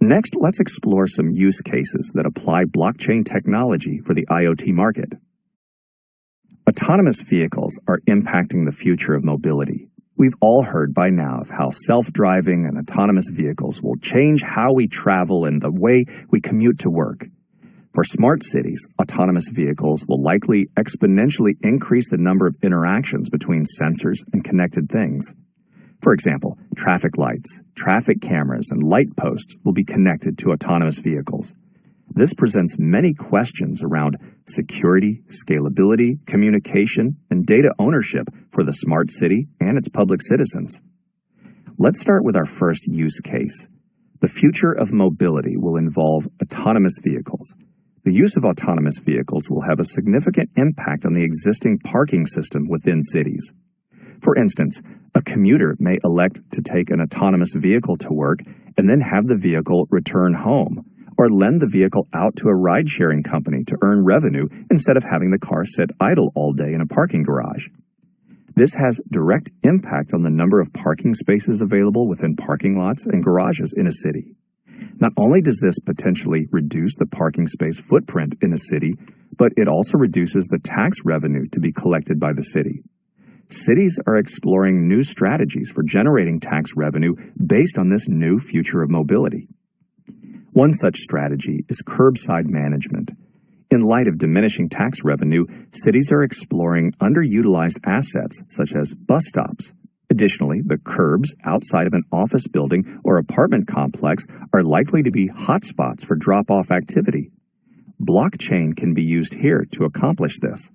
Next, let's explore some use cases that apply blockchain technology for the IoT market. Autonomous vehicles are impacting the future of mobility. We've all heard by now of how self-driving and autonomous vehicles will change how we travel and the way we commute to work. For smart cities, autonomous vehicles will likely exponentially increase the number of interactions between sensors and connected things. For example, traffic lights, traffic cameras, and light posts will be connected to autonomous vehicles. This presents many questions around security, scalability, communication, and data ownership for the smart city and its public citizens. Let's start with our first use case. The future of mobility will involve autonomous vehicles. The use of autonomous vehicles will have a significant impact on the existing parking system within cities. For instance, a commuter may elect to take an autonomous vehicle to work and then have the vehicle return home, or lend the vehicle out to a ride-sharing company to earn revenue instead of having the car sit idle all day in a parking garage. This has direct impact on the number of parking spaces available within parking lots and garages in a city. Not only does this potentially reduce the parking space footprint in a city, but it also reduces the tax revenue to be collected by the city. Cities are exploring new strategies for generating tax revenue based on this new future of mobility. One such strategy is curbside management. In light of diminishing tax revenue, cities are exploring underutilized assets such as bus stops. Additionally, the curbs outside of an office building or apartment complex are likely to be hotspots for drop-off activity. Blockchain can be used here to accomplish this.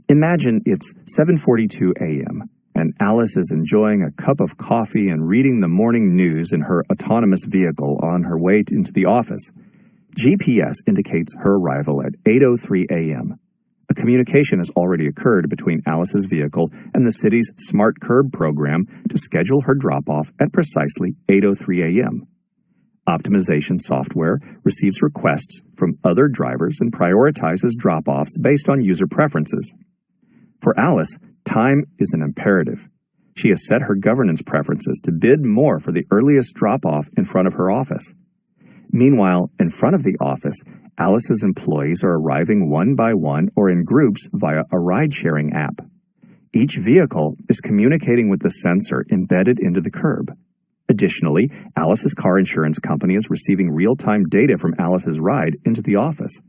Imagine it's 7:42 a.m. and Alice is enjoying a cup of coffee and reading the morning news in her autonomous vehicle on her way into the office. GPS indicates her arrival at 8:03 a.m. A communication has already occurred between Alice's vehicle and the city's smart curb program to schedule her drop-off at precisely 8:03 a.m. Optimization software receives requests from other drivers and prioritizes drop-offs based on user preferences. For Alice, time is an imperative. She has set her governance preferences to bid more for the earliest drop-off in front of her office. Meanwhile, in front of the office, Alice's employees are arriving one by one or in groups via a ride-sharing app. Each vehicle is communicating with the sensor embedded into the curb. Additionally, Alice's car insurance company is receiving real-time data from Alice's ride into the office.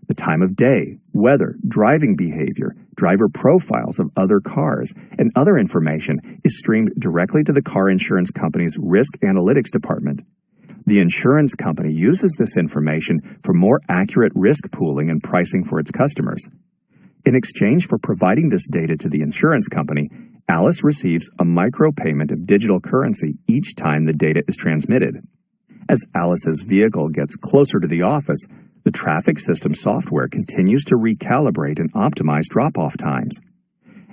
The time of day, weather, driving behavior, driver profiles of other cars, and other information is streamed directly to the car insurance company's risk analytics department. The insurance company uses this information for more accurate risk pooling and pricing for its customers. In exchange for providing this data to the insurance company, Alice receives a micropayment of digital currency each time the data is transmitted. As Alice's vehicle gets closer to the office, the traffic system software continues to recalibrate and optimize drop-off times.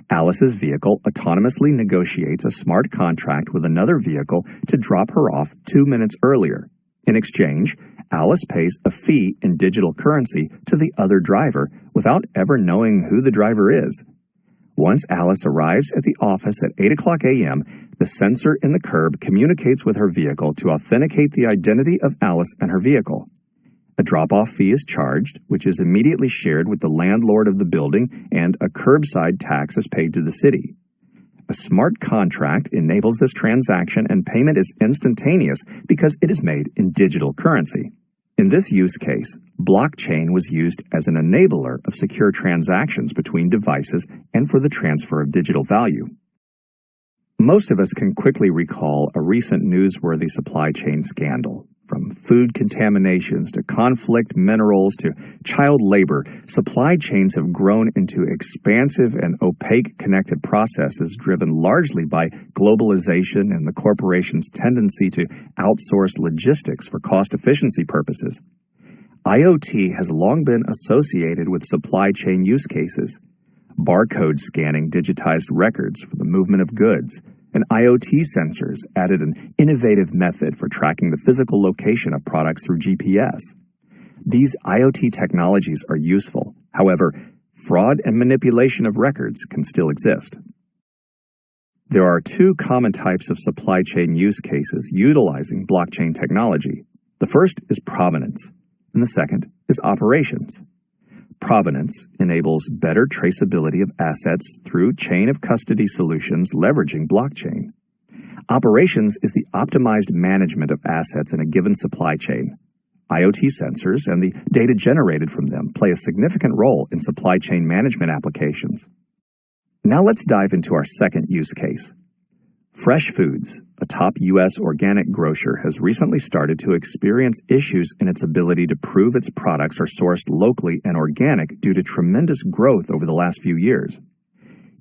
Alice's vehicle autonomously negotiates a smart contract with another vehicle to drop her off 2 minutes earlier. In exchange, Alice pays a fee in digital currency to the other driver without ever knowing who the driver is. Once Alice arrives at the office at 8:00 a.m., the sensor in the curb communicates with her vehicle to authenticate the identity of Alice and her vehicle. A drop-off fee is charged, which is immediately shared with the landlord of the building, and a curbside tax is paid to the city. A smart contract enables this transaction, and payment is instantaneous because it is made in digital currency. In this use case, blockchain was used as an enabler of secure transactions between devices and for the transfer of digital value. Most of us can quickly recall a recent newsworthy supply chain scandal. From food contaminations to conflict minerals to child labor, supply chains have grown into expansive and opaque connected processes driven largely by globalization and the corporation's tendency to outsource logistics for cost efficiency purposes. IoT has long been associated with supply chain use cases. Barcode scanning digitized records for the movement of goods, and IoT sensors added an innovative method for tracking the physical location of products through GPS. These IoT technologies are useful. However, fraud and manipulation of records can still exist. There are two common types of supply chain use cases utilizing blockchain technology: The first is provenance, and the second is operations. Provenance enables better traceability of assets through chain of custody solutions leveraging blockchain. Operations is the optimized management of assets in a given supply chain. IoT sensors and the data generated from them play a significant role in supply chain management applications. Now let's dive into our second use case. Fresh Foods, a top U.S. organic grocer, has recently started to experience issues in its ability to prove its products are sourced locally and organic due to tremendous growth over the last few years.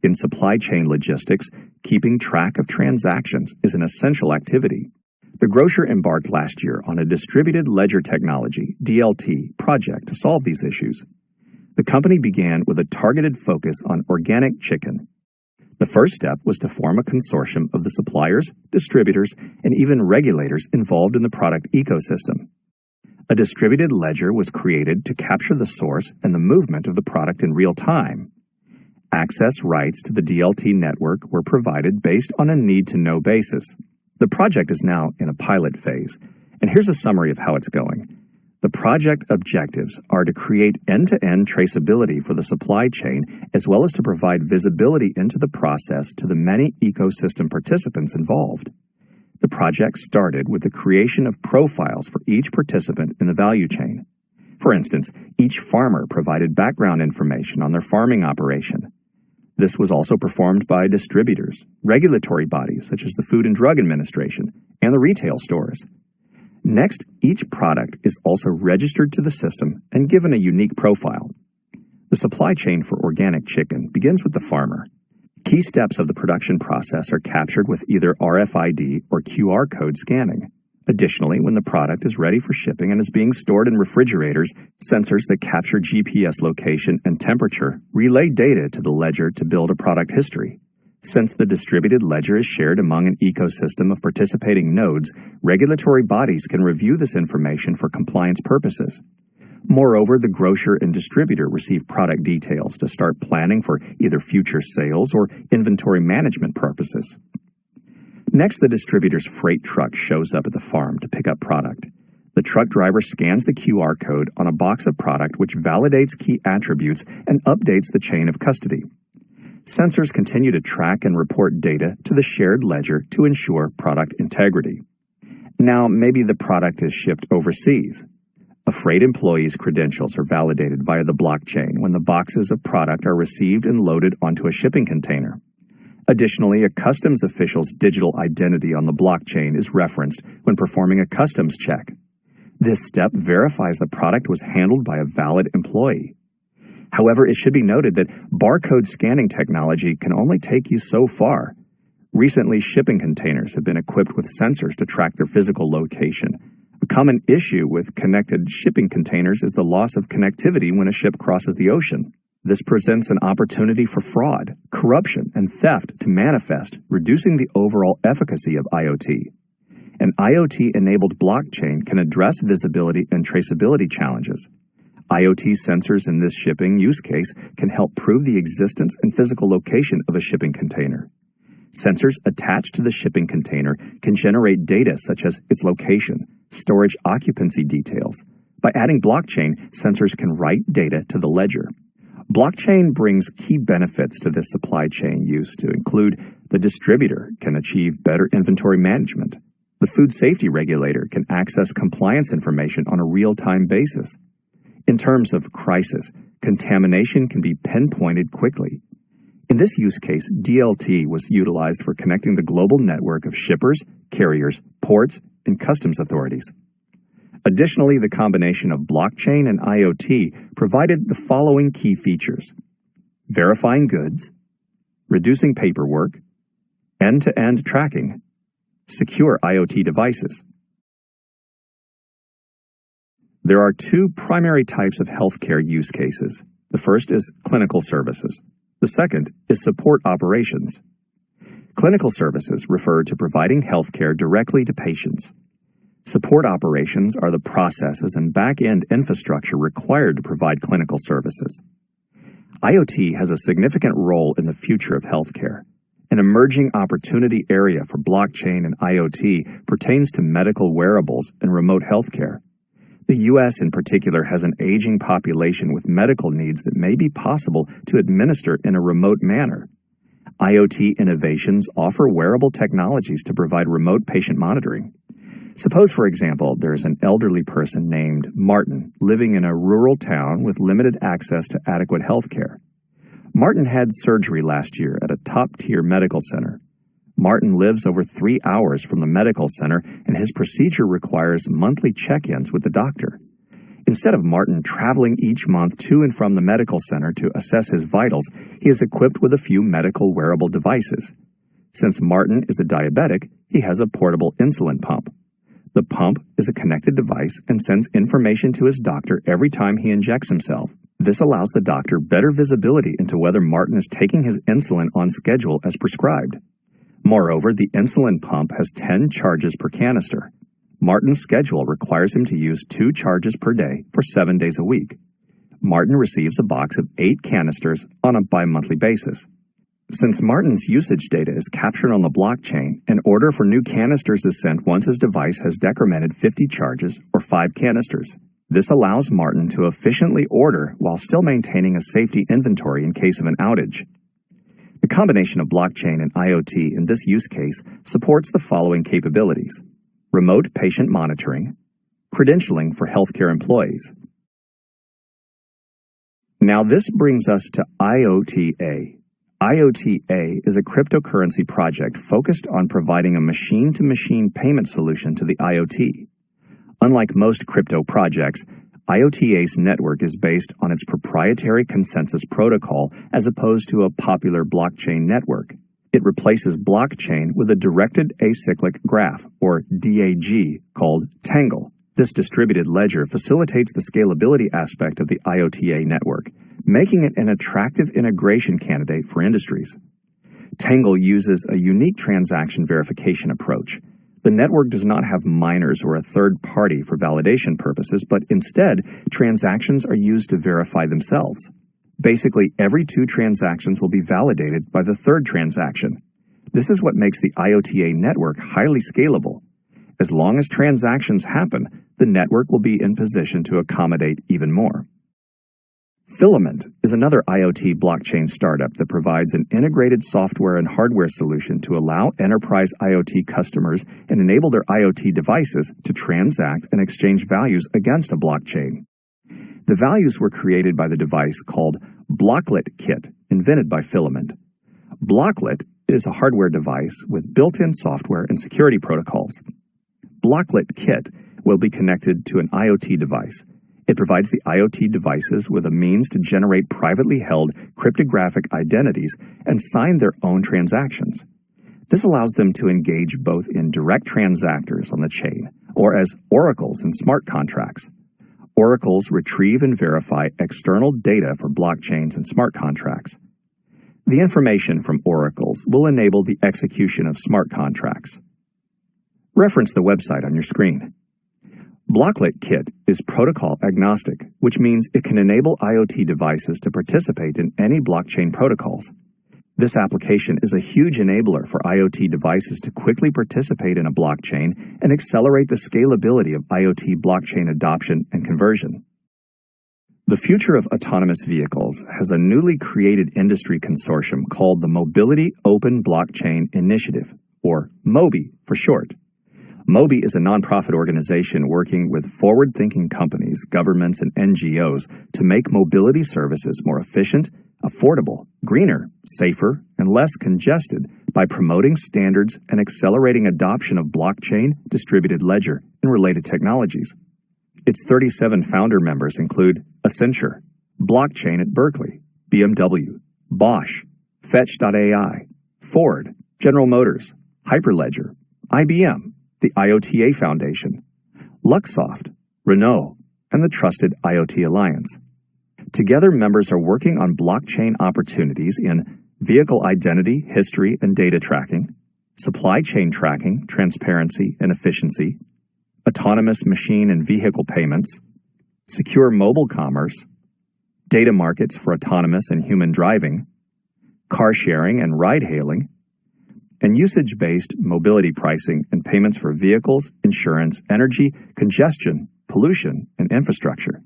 In supply chain logistics, keeping track of transactions is an essential activity. The grocer embarked last year on a distributed ledger technology, DLT, project to solve these issues. The company began with a targeted focus on organic chicken. The first step was to form a consortium of the suppliers, distributors, and even regulators involved in the product ecosystem. A distributed ledger was created to capture the source and the movement of the product in real time. Access rights to the DLT network were provided based on a need-to-know basis. The project is now in a pilot phase, and here's a summary of how it's going. The project objectives are to create end-to-end traceability for the supply chain, as well as to provide visibility into the process to the many ecosystem participants involved. The project started with the creation of profiles for each participant in the value chain. For instance, each farmer provided background information on their farming operation. This was also performed by distributors, regulatory bodies such as the Food and Drug Administration, and the retail stores. Next, each product is also registered to the system and given a unique profile. The supply chain for organic chicken begins with the farmer. Key steps of the production process are captured with either RFID or QR code scanning. Additionally, when the product is ready for shipping and is being stored in refrigerators, sensors that capture GPS location and temperature relay data to the ledger to build a product history. Since the distributed ledger is shared among an ecosystem of participating nodes, regulatory bodies can review this information for compliance purposes. Moreover, the grocer and distributor receive product details to start planning for either future sales or inventory management purposes. Next, the distributor's freight truck shows up at the farm to pick up product. The truck driver scans the QR code on a box of product which validates key attributes and updates the chain of custody. Sensors continue to track and report data to the shared ledger to ensure product integrity. Now, maybe the product is shipped overseas. A freight employee's credentials are validated via the blockchain when the boxes of product are received and loaded onto a shipping container. Additionally, a customs official's digital identity on the blockchain is referenced when performing a customs check. This step verifies the product was handled by a valid employee. However, it should be noted that barcode scanning technology can only take you so far. Recently, shipping containers have been equipped with sensors to track their physical location. A common issue with connected shipping containers is the loss of connectivity when a ship crosses the ocean. This presents an opportunity for fraud, corruption, and theft to manifest, reducing the overall efficacy of IoT. An IoT-enabled blockchain can address visibility and traceability challenges. IoT sensors in this shipping use case can help prove the existence and physical location of a shipping container. Sensors attached to the shipping container can generate data such as its location, storage occupancy details. By adding blockchain, sensors can write data to the ledger. Blockchain brings key benefits to this supply chain use to include the distributor can achieve better inventory management. The food safety regulator can access compliance information on a real-time basis. In terms of crisis, contamination can be pinpointed quickly. In this use case, DLT was utilized for connecting the global network of shippers, carriers, ports, and customs authorities. Additionally, the combination of blockchain and IoT provided the following key features: verifying goods, reducing paperwork, end-to-end tracking, secure IoT devices. There are two primary types of healthcare use cases. The first is clinical services. The second is support operations. Clinical services refer to providing healthcare directly to patients. Support operations are the processes and back-end infrastructure required to provide clinical services. IoT has a significant role in the future of healthcare. An emerging opportunity area for blockchain and IoT pertains to medical wearables and remote healthcare. The U.S. in particular has an aging population with medical needs that may be possible to administer in a remote manner. IoT innovations offer wearable technologies to provide remote patient monitoring. Suppose, for example, there is an elderly person named Martin living in a rural town with limited access to adequate health care. Martin had surgery last year at a top-tier medical center. Martin lives over 3 hours from the medical center, and his procedure requires monthly check-ins with the doctor. Instead of Martin traveling each month to and from the medical center to assess his vitals, he is equipped with a few medical wearable devices. Since Martin is a diabetic, he has a portable insulin pump. The pump is a connected device and sends information to his doctor every time he injects himself. This allows the doctor better visibility into whether Martin is taking his insulin on schedule as prescribed. Moreover, the insulin pump has 10 charges per canister. Martin's schedule requires him to use 2 charges per day for 7 days a week. Martin receives a box of 8 canisters on a bi-monthly basis. Since Martin's usage data is captured on the blockchain, an order for new canisters is sent once his device has decremented 50 charges or 5 canisters. This allows Martin to efficiently order while still maintaining a safety inventory in case of an outage. The combination of blockchain and IoT in this use case supports the following capabilities: remote patient monitoring, credentialing for healthcare employees. Now this brings us to IoTA. IoTA is a cryptocurrency project focused on providing a machine-to-machine payment solution to the IoT. Unlike most crypto projects, IoTA's network is based on its proprietary consensus protocol as opposed to a popular blockchain network. It replaces blockchain with a directed acyclic graph, or DAG, called Tangle. This distributed ledger facilitates the scalability aspect of the IoTA network, making it an attractive integration candidate for industries. Tangle uses a unique transaction verification approach. The network does not have miners or a third party for validation purposes, but instead, transactions are used to verify themselves. Basically, every 2 transactions will be validated by the third transaction. This is what makes the IoTA network highly scalable. As long as transactions happen, the network will be in position to accommodate even more. Filament is another IoT blockchain startup that provides an integrated software and hardware solution to allow enterprise IoT customers and enable their IoT devices to transact and exchange values against a blockchain. The values were created by the device called Blocklet Kit, invented by Filament. Blocklet is a hardware device with built-in software and security protocols. Blocklet Kit will be connected to an IoT device. It provides the IoT devices with a means to generate privately held cryptographic identities and sign their own transactions. This allows them to engage both in direct transactors on the chain or as oracles and smart contracts. Oracles retrieve and verify external data for blockchains and smart contracts. The information from oracles will enable the execution of smart contracts. Reference the website on your screen. Blocklet Kit is protocol agnostic, which means it can enable IoT devices to participate in any blockchain protocols. This application is a huge enabler for IoT devices to quickly participate in a blockchain and accelerate the scalability of IoT blockchain adoption and conversion. The future of autonomous vehicles has a newly created industry consortium called the Mobility Open Blockchain Initiative, or MOBI for short. MOBI is a nonprofit organization working with forward-thinking companies, governments, and NGOs to make mobility services more efficient, affordable, greener, safer, and less congested by promoting standards and accelerating adoption of blockchain, distributed ledger, and related technologies. Its 37 founder members include Accenture, Blockchain at Berkeley, BMW, Bosch, Fetch.ai, Ford, General Motors, Hyperledger, IBM, the IoTA Foundation, Luxoft, Renault, and the Trusted IoT Alliance. Together, members are working on blockchain opportunities in vehicle identity, history, and data tracking, supply chain tracking, transparency, and efficiency, autonomous machine and vehicle payments, secure mobile commerce, data markets for autonomous and human driving, car sharing and ride-hailing, and usage-based mobility pricing and payments for vehicles, insurance, energy, congestion, pollution, and infrastructure.